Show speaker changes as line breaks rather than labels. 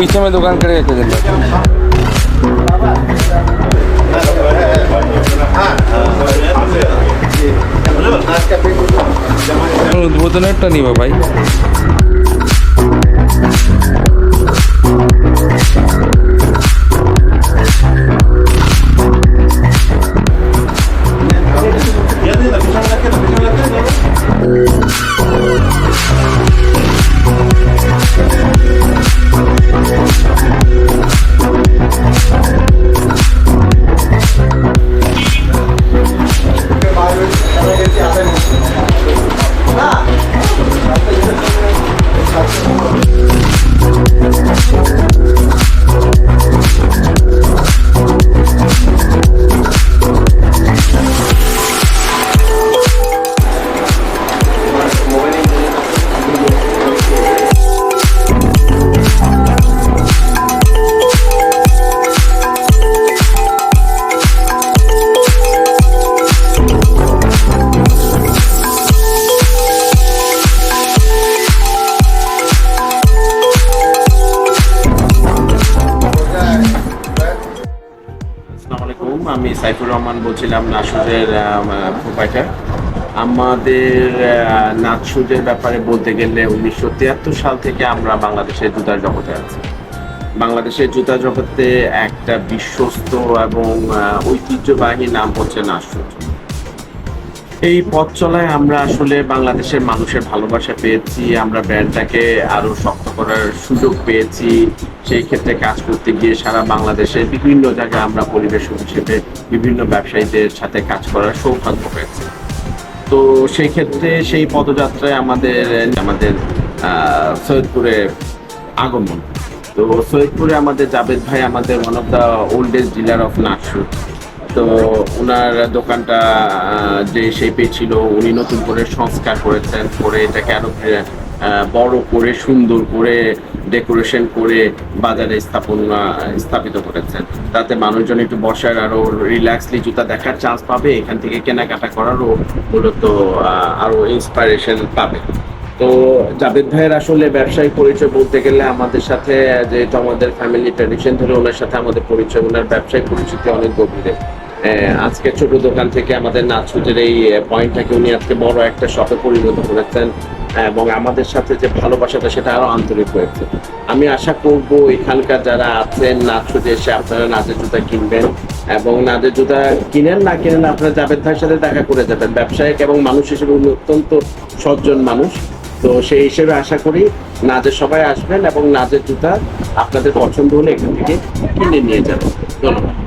पीछे में दुकान करे উদ্বোধনেরটা নিবা ভাই।
আমি সাইফুর রহমান বলছিলাম নাটশুজের প্রোপাইটার। আমাদের নাটশুজের ব্যাপারে বলতে গেলে 1973 সাল থেকে আমরা বাংলাদেশের জুতার জগতে আছি। বাংলাদেশের জুতা জগতে একটা বিশ্বস্ত এবং ঐতিহ্যবাহী নাম হচ্ছে নাটশুজ। এই পথ চলায় আমরা আসলে বাংলাদেশের মানুষের ভালোবাসা পেয়েছি, আমরা ব্র্যান্ডটাকে আরো শক্ত করার সুযোগ পেয়েছি। সেই ক্ষেত্রে কাজ করতে গিয়ে সারা বাংলাদেশের বিভিন্ন জায়গায় আমরা পরিবেশক হিসেবে বিভিন্ন ব্যবসায়ীদের সাথে কাজ করার সৌভাগ্য পেয়েছি। তো সেই ক্ষেত্রে সেই পদযাত্রায় আমাদের সৈয়দপুরে আগমন। তো সৈয়দপুরে আমাদের জাবেদ ভাই আমাদের one of the oldest dealer of নাটশুজ। তো ওনার দোকানটা যে শেপে ছিল উনি নতুন করে সংস্কার করেছেন, করে এটাকে আরো বড় করে সুন্দর করে ডেকোরেশন করে বাজারে স্থাপিত করেছেন, তাতে মানুষজন একটু বসার আরো রিল্যাক্সলি জুতা দেখার চান্স পাবে, এখান থেকে কেনাকাটা করারও মূলত আরো ইন্সপাইরেশন পাবে। তো জাবেদ ভাইয়ের আসলে ব্যবসায়িক পরিচয় বলতে গেলে আমাদের সাথে যেহেতু আমাদের ফ্যামিলি ট্র্যাডিশন ধরে ওনার সাথে আমাদের পরিচয়, ওনার ব্যবসায়িক পরিচিতি অনেক গভীরে। আজকে ছোট দোকান থেকে আমাদের নাটশুজের এই পয়েন্টটাকে উনি আজকে বড় একটা শপে পরিণত করেছেন এবং আমাদের সাথে যে ভালোবাসাটা সেটা আরো আন্তরিক হয়েছে। আমি আশা করব এখানকার যারা আছেন নাটশুজে এসে আপনারা নাজের জুতা কিনবেন এবং নাজের জুতা কিনেন না কিনেন আপনারা জাবেদ ভাইয়ের সাথে দেখা করে যাবেন। ব্যবসায়িক এবং মানুষ হিসেবে উনি অত্যন্ত সজ্জন মানুষ। তো সেই হিসেবে আশা করি নাজের সবাই আসবেন এবং নাজের জুতা আপনাদের পছন্দ হলে এখান থেকে কিনে নিয়ে যাবেন। ধন্যবাদ।